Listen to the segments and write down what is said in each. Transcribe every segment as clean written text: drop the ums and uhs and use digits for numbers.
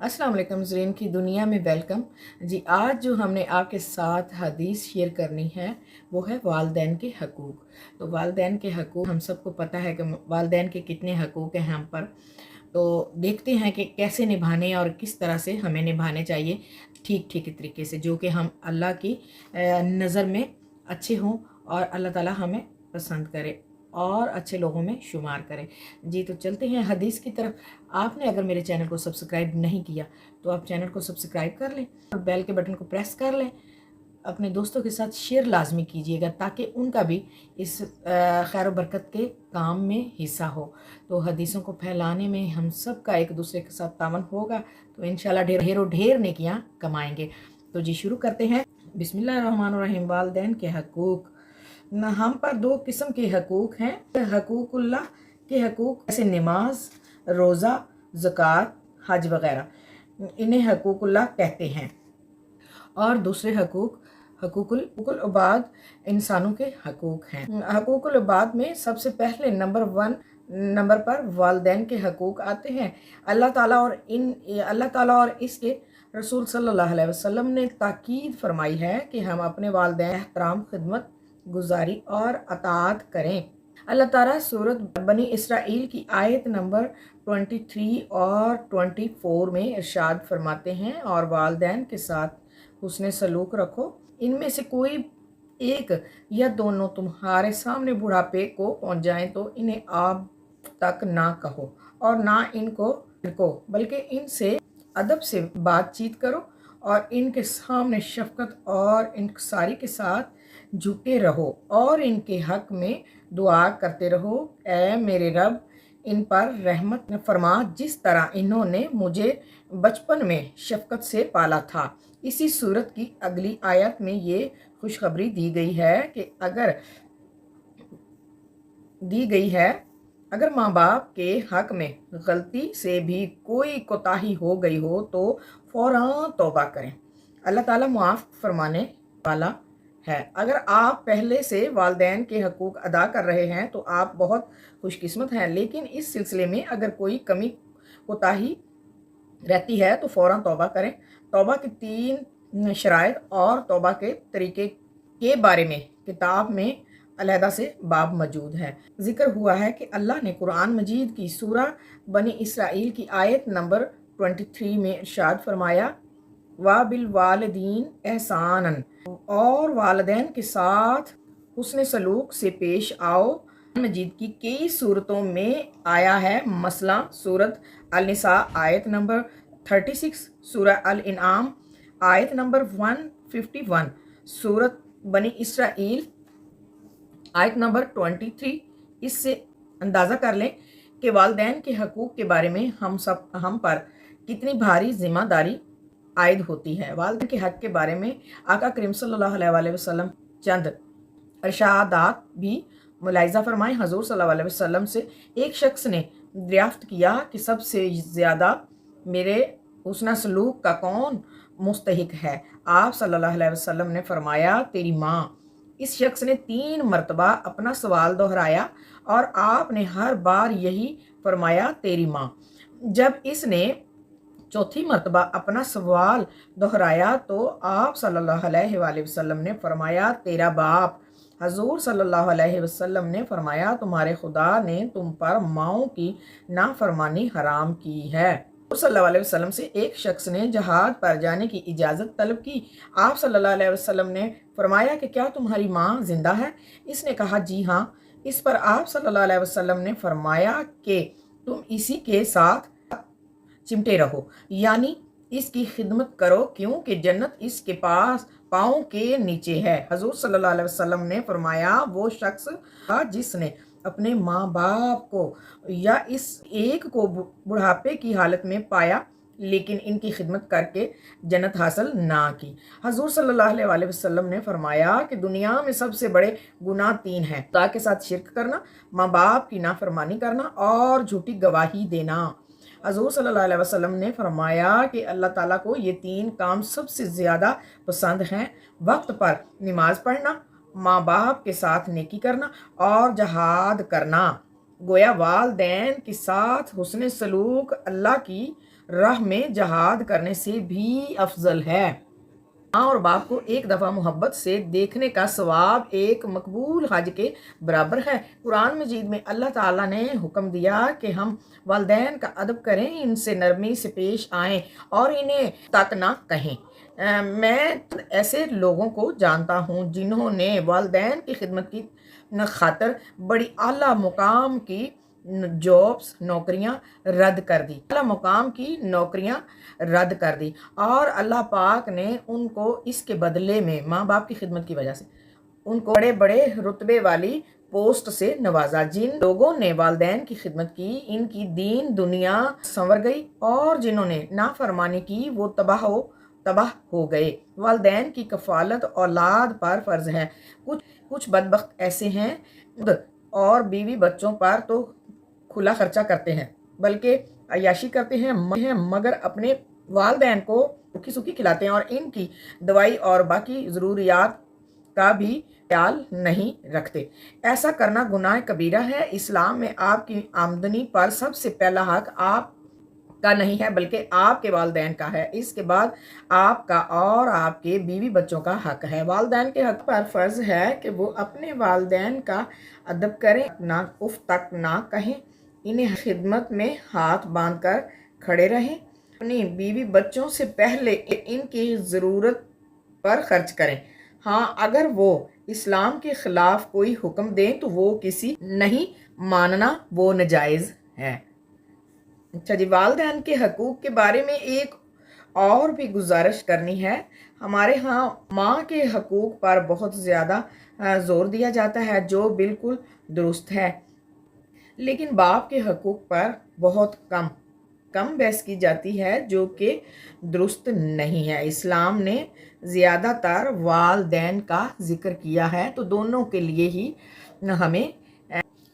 अस्सलाम वालेकुम ज़रीन की दुनिया में वेलकम जी। आज जो हमने आपके साथ हदीस शेयर करनी है वो है वालदैन के हकूक़। तो वालदैन के हकूक़ हम सबको पता है कि वालदैन के कितने हकूक़ हैं हम पर। तो देखते हैं कि कैसे निभाने और किस तरह से हमें निभाने चाहिए ठीक ठीक तरीके से, जो कि हम अल्लाह की नज़र में अच्छे हों और अल्लाह ताला हमें पसंद करे और अच्छे लोगों में शुमार करें। जी तो चलते हैं हदीस की तरफ। आपने अगर मेरे चैनल को सब्सक्राइब नहीं किया तो आप चैनल को सब्सक्राइब कर लें और बेल के बटन को प्रेस कर लें। अपने दोस्तों के साथ शेयर लाजमी कीजिएगा ताकि उनका भी इस खैर व बरकत के काम में हिस्सा हो। तो हदीसों को फैलाने में हम सब का एक दूसरे के साथ तावन होगा तो इंशाल्लाह ढेरों ढेर नेकियां कमाएंगे। तो जी शुरू करते हैं। बिस्मिल्लाहिर्रहमानिर्रहीम। वालिदैन के हकूक़। हम पर दो किस्म के हकूक़ हैं। हकूक़ुल्लाह के हकूक़ जैसे नमाज, रोज़ा, ज़कात, हज वग़ैरह, इन्हें हकूक़ुल्लाह कहते हैं। और दूसरे हकूक़ुल इबाद इंसानों के हकूक़ हैं। हकूक़ुल इबाद में सबसे पहले नंबर पर वालिदैन के हकूक़ आते हैं। अल्लाह ताला और इसके रसूल सल्लल्लाहु अलैहि वसल्लम ने ताकीद फरमाई है कि हम अपने वालिदैन एहतराम, खिदमत, गुजारी और अताअत करें। अल्लाह ताला सूरत बनी इसराइल की आयत नंबर 23 और 24 में इरशाद फरमाते हैं, और वालिदैन के साथ हुस्न सलूक रखो। इनमें से कोई एक या दोनों तुम्हारे सामने बुढ़ापे को पहुंच जाएं तो इन्हें आप तक ना कहो और ना इनको बल्कि इनसे अदब से बातचीत करो और इनके सामने शफकत और इंकसारी के साथ झुके रहो और इनके हक में दुआ करते रहो। ऐ मेरे रब, इन पर रहमत फरमा जिस तरह इन्होंने मुझे बचपन में शफकत से पाला था। इसी सूरत की अगली आयत में ये खुशखबरी दी गई है अगर माँ बाप के हक में गलती से भी कोई कोताही हो गई हो तो फ़ौरन तौबा करें। अल्लाह ताला मुआफ़ फरमाने वाला है। अगर आप पहले से वालिदैन के हकूक़ अदा कर रहे हैं तो आप बहुत खुशकिस्मत हैं, लेकिन इस सिलसिले में अगर कोई कमी कोताही रहती है तो फ़ौरन तौबा करें। तौबा की 3 शराइत और तौबा के तरीके के बारे में किताब में अलहदा से बाब मौजूद है। जिक्र हुआ है कि अल्लाह ने कुरान मजीद की सूरा बनी इसराइल की आयत नंबर 23 में इरशाद फरमाया, वा बिल वालिदीन एहसानन, और वालिदैन के साथ हुस्न सलूक से पेश आओ। मजीद की कई सूरतों में आया है, मसला सूरत अल निसा आयत नंबर 36, सूरह अल इनाम आयत नंबर 151, सूरत बनी इसराइल आयत नंबर 23। इससे अंदाज़ा कर लें कि वालिदैन के हकूक़ के बारे में हम पर कितनी भारी ज़िम्मेदारी आयद होती है। वालिदैन के हक़ के बारे में आका करीम सल्लल्लाहु अलैहि वसल्लम चंद इरशादात भी मुलाहिज़ा फरमाएं। हज़ूर सल्लल्लाहु अलैहि वसल्लम से एक शख्स ने दरियाफ़्त किया कि सबसे ज़्यादा मेरे हुस्न सलूक का कौन मुस्तहिक है। आप सल्लल्लाहु अलैहि वसल्लम ने फरमाया, तेरी माँ। इस शख्स ने 3 मरतबा अपना सवाल दोहराया और आपने हर बार यही फरमाया, तेरी माँ। जब इसने चौथी मरतबा अपना सवाल दोहराया तो आप सल्लल्लाहु अलैहि वसल्लम ने फरमाया, तेरा बाप। हजूर सल्लल्लाहु अलैहि वसल्लम ने फरमाया, तुम्हारे खुदा ने तुम पर माओं की नाफरमानी हराम की है। सल्लल्लाहु अलैहि वसल्लम से एक शख्स ने जहाद पर जाने की इजाज़त तलब की। आप सल्लल्लाहु अलैहि वसल्लम ने फरमाया कि क्या तुम्हारी माँ जिंदा है? इसने कहा, जी हाँ। इस पर आप सल्लल्लाहु अलैहि वसल्लम ने फरमाया कि तुम इसी के साथ चिमटे रहो, यानी इसकी खिदमत करो, क्योंकि जन्नत इसके पास पाँव के नीचे है। हजूर सल्लल्लाहु अलैहि वसल्लम ने फरमाया, वो शख्स जिसने अपने माँ बाप को या इस एक को बुढ़ापे की हालत में पाया लेकिन इनकी खिदमत करके जन्नत हासिल ना की। हजूर सल्लल्लाहु अलैहि वसल्लम ने फरमाया कि दुनिया में सबसे बड़े गुनाह 3 हैं, खुदा के साथ शिरक करना, माँ बाप की नाफरमानी करना और झूठी गवाही देना। हजूर सल्लल्लाहु अलैहि वसल्लम ने फरमाया कि अल्लाह ताला को ये 3 काम सबसे ज़्यादा पसंद हैं, वक्त पर नमाज पढ़ना, माँ बाप के साथ नेकी करना और जहाद करना। गोया वालदैन के साथ हुस्न सलूक अल्लाह की राह में जहाद करने से भी अफजल है। माँ और बाप को एक दफ़ा मोहब्बत से देखने का सवाब एक मकबूल हज के बराबर है। कुरान मजीद में अल्लाह ताला ने हुक्म दिया कि हम वालदैन का अदब करें, इनसे नरमी से पेश आएँ और इन्हें तक ना कहें। मैं ऐसे लोगों को जानता हूँ जिन्होंने वालदैन की खिदमत की खातर बड़ी आला मुकाम की जॉब्स नौकरियां रद्द कर दी, आला मुकाम की नौकरियां रद्द कर दी और अल्लाह पाक ने उनको इसके बदले में माँ बाप की खिदमत की वजह से उनको बड़े बड़े रुतबे वाली पोस्ट से नवाजा। जिन लोगों ने वालदैन की खिदमत की, इनकी दीन दुनिया संवर गई और जिन्होंने नाफरमानी की वो तबाह हो गए। वालदैन की कफालत औलाद पर फर्ज है। कुछ बदबख्त ऐसे हैं और बीवी बच्चों पर तो खुला खर्चा करते हैं, बल्कि अय्याशी करते हैं, मगर अपने वालदैन को रुखी सुखी खिलाते हैं और इनकी दवाई और बाकी ज़रूरियात का भी ख्याल नहीं रखते। ऐसा करना गुनाह कबीरा है। इस्लाम में आपकी आमदनी पर सबसे पहला हक आप का नहीं है बल्कि आपके वालदैन का है। इसके बाद आपका और आपके बीवी बच्चों का हक है। वालदैन के हक पर फ़र्ज़ है कि वो अपने वालदैन का अदब करें, ना उफ तक ना कहें, इन्हें खिदमत में हाथ बांध कर खड़े रहें, अपनी बीवी बच्चों से पहले इनकी ज़रूरत पर खर्च करें। हाँ, अगर वो इस्लाम के ख़िलाफ़ कोई हुक्म दें तो वो किसी नहीं मानना वो नाजायज़ है। अच्छा जी, वालदैन के हकूक़ के बारे में एक और भी गुजारिश करनी है। हमारे यहाँ माँ के हकूक़ पर बहुत ज़्यादा ज़ोर दिया जाता है, जो बिल्कुल दुरुस्त है, लेकिन बाप के हकूक़ पर बहुत कम बहस की जाती है, जो कि दुरुस्त नहीं है। इस्लाम ने ज़्यादातर वालदैन का ज़िक्र किया है, तो दोनों के लिए ही हमें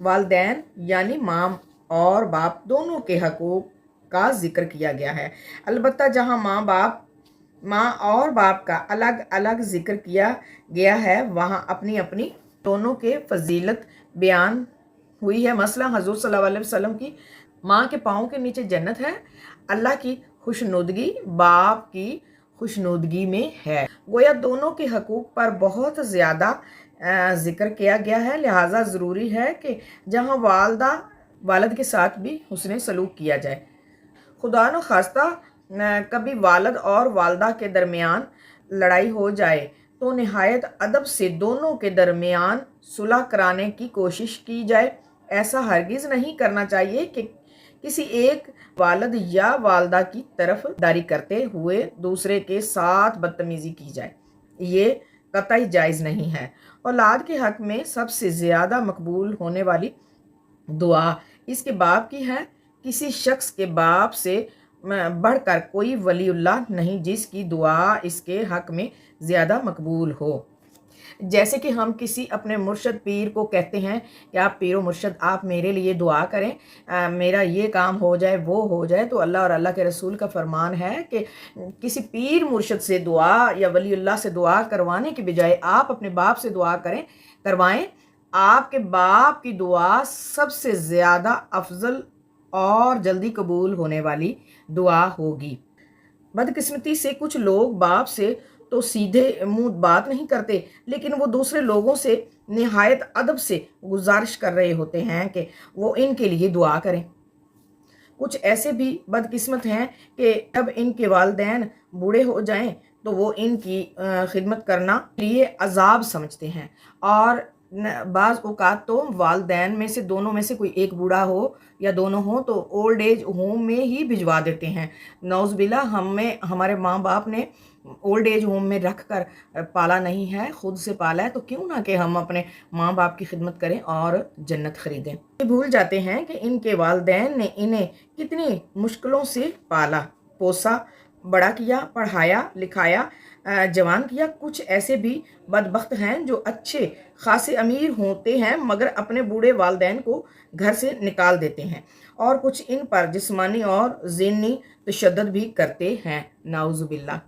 वालदैन यानी माँ और बाप दोनों के हकूक़ का ज़िक्र किया गया है। अलबत्ता जहाँ माँ और बाप का अलग अलग ज़िक्र किया गया है, वहाँ अपनी अपनी दोनों के फजीलत बयान हुई है। मसला हज़ूर सल्लल्लाहु अलैहि वसल्लम की माँ के पाँव के नीचे जन्नत है, अल्लाह की खुशनुदगी बाप की खुशनुदगी में है। गोया दोनों के हकूक़ पर बहुत ज़्यादा ज़िक्र किया गया है, लिहाजा ज़रूरी है कि जहाँ वालिद के साथ भी हुस्न सलूक किया जाए। खुदा न खास्ता कभी वालिद और वालदा के दरमियान लड़ाई हो जाए तो निहायत अदब से दोनों के दरमियान सुलह कराने की कोशिश की जाए। ऐसा हरगिज़ नहीं करना चाहिए कि किसी एक वालिद या वालदा की तरफदारी करते हुए दूसरे के साथ बदतमीज़ी की जाए, ये कतई जायज़ नहीं है। औलाद के हक़ में सबसे ज़्यादा मकबूल होने वाली दुआ इसके बाप की है। किसी शख्स के बाप से बढ़कर कोई वलीउल्लाह नहीं जिसकी दुआ इसके हक़ में ज़्यादा मकबूल हो। जैसे कि हम किसी अपने मुर्शद पीर को कहते हैं कि आप पीरो मुर्शद आप मेरे लिए दुआ करें, मेरा ये काम हो जाए वो हो जाए, तो अल्लाह और अल्लाह के रसूल का फरमान है कि किसी पीर मुर्शद से दुआ या वलीउल्लाह से दुआ करवाने के बजाय आप अपने बाप से दुआ करवाएं। आपके बाप की दुआ सबसे ज़्यादा अफजल और जल्दी कबूल होने वाली दुआ होगी। बदकिस्मती से कुछ लोग बाप से तो सीधे मुंह बात नहीं करते, लेकिन वो दूसरे लोगों से निहायत अदब से गुजारिश कर रहे होते हैं कि वो इनके लिए दुआ करें। कुछ ऐसे भी बदकिस्मत हैं कि जब इनके वालिदैन बूढ़े हो जाएं तो वो इनकी खिदमत करना लिए अजाब समझते हैं और बाज़ औक़ात तो वालिदैन में से दोनों में से कोई एक बूढ़ा हो या दोनों हो तो ओल्ड एज होम में ही भिजवा देते हैं। नौज़बिल्ला हमारे माँ बाप ने ओल्ड एज होम में रख कर पाला नहीं है, खुद से पाला है, तो क्यों ना कि हम अपने माँ बाप की खिदमत करें और जन्नत ख़रीदें। ये भूल जाते हैं कि इनके वालिदैन ने इन्हें कितनी मुश्किलों से पाला पोसा, बड़ा किया, पढ़ाया लिखाया, जवान किया। कुछ ऐसे भी बदबख्त हैं जो अच्छे खासे अमीर होते हैं मगर अपने बूढ़े वालिदैन को घर से निकाल देते हैं और कुछ इन पर जिस्मानी और ज़हनी तशद्दुद भी करते हैं। नाउज़ुबिल्लाह,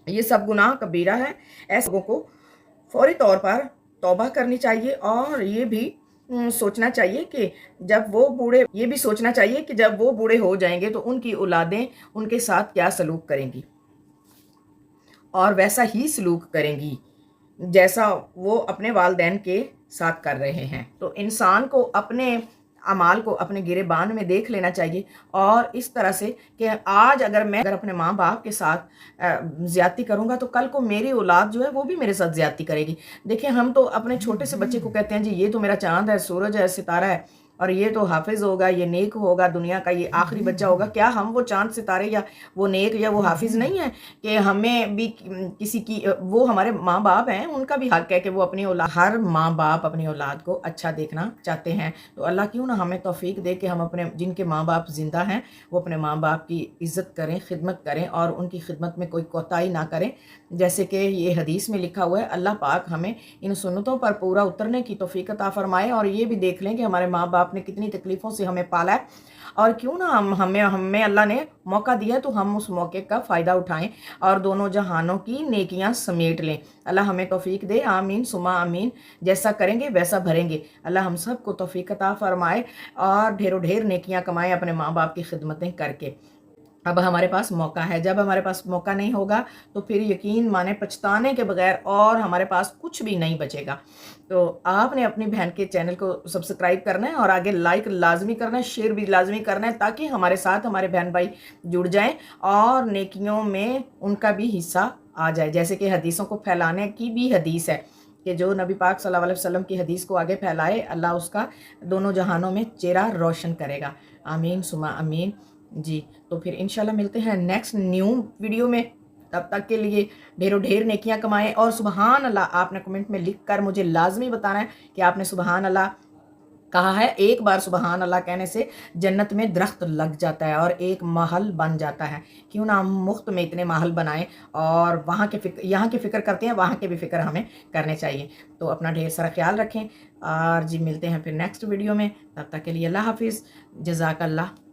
ये सब गुनाह कबीरा है। ऐसे लोगों को फौरी तौर पर तौबा करनी चाहिए और ये भी सोचना चाहिए कि जब वो बूढ़े ये भी सोचना चाहिए कि जब वो बूढ़े हो जाएंगे तो उनकी औलादें उनके साथ क्या सलूक करेंगी, और वैसा ही सलूक करेंगी जैसा वो अपने वालिदैन के साथ कर रहे हैं। तो इंसान को अपने अमाल को अपने गिरेबान में देख लेना चाहिए, और इस तरह से कि आज अगर अपने माँ बाप के साथ ज़्यादती करूँगा तो कल को मेरी औलाद जो है वो भी मेरे साथ ज़्यादती करेगी। देखिए, हम तो अपने छोटे से बच्चे को कहते हैं जी ये तो मेरा चाँद है, सूरज है, सितारा है, और ये तो हाफिज़ होगा, ये नेक होगा, दुनिया का ये आखिरी बच्चा होगा। क्या हम वो चाँद सितारे या वो नेक या वो हाफिज़ नहीं है कि हमें भी किसी की वो हमारे माँ बाप हैं, उनका भी हक है कि वो अपनी औलाद, हर माँ बाप अपनी औलाद को अच्छा देखना चाहते हैं। तो अल्लाह क्यों ना हमें तौफीक दे कि हम अपने जिनके माँ बाप ज़िंदा हैं वो अपने माँ बाप की इज़्ज़त करें, खिदमत करें और उनकी खिदमत में कोई कोताही ना करें। जैसे कि ये हदीस में लिखा हुआ है, अल्लाह पाक हमें इन सुन्नतों पर पूरा उतरने की तौफीक अता फरमाए, और ये भी देख लें कि हमारे माँ बाप ने कितनी तकलीफ़ों से हमें पाला है, और क्यों ना हमें अल्लाह ने मौका दिया तो हम उस मौके का फ़ायदा उठाएं और दोनों जहानों की नेकियां समेट लें। अल्लाह हमें तौफीक दे, आमीन सुमा आमीन। जैसा करेंगे वैसा भरेंगे। अल्लाह हम सब को तौफीक अता फरमाए और ढेरों ढेर नेकियां कमाएं अपने माँ बाप की खिदमतें करके। अब हमारे पास मौका है, जब हमारे पास मौका नहीं होगा तो फिर यकीन माने पछताने के बगैर और हमारे पास कुछ भी नहीं बचेगा। तो आपने अपनी बहन के चैनल को सब्सक्राइब करना है और आगे लाइक लाजमी करना है, शेयर भी लाजमी करना है, ताकि हमारे साथ हमारे बहन भाई जुड़ जाएं और नेकियों में उनका भी हिस्सा आ जाए। जैसे कि हदीसों को फैलाने की भी हदीस है कि जो नबी पाक सल्लल्लाहु अलैहि वसल्लम की हदीस को आगे फैलाए, अल्लाह उसका दोनों जहानों में चेहरा रोशन करेगा। आमीन सुमा आमीन। जी, तो फिर इंशाल्लाह मिलते हैं नेक्स्ट न्यू वीडियो में। तब तक के लिए ढेरों ढेर नेकियां कमाएं और सुबहान अल्लाह आपने कमेंट में लिख कर मुझे लाजमी बताना है कि आपने सुबहान अल्लाह कहा है। एक बार सुबहान अल्लाह कहने से जन्नत में दरख्त लग जाता है और एक महल बन जाता है। क्यों ना हम मुफ्त में इतने महल बनाएं और यहाँ की फ़िक्र करते हैं, वहाँ के भी फ़िक्र हमें करने चाहिए। तो अपना ढेर सारा ख्याल रखें और जी मिलते हैं फिर नेक्स्ट वीडियो में। तब तक के लिए अल्लाह हाफिज़, जज़ाकल्लाह।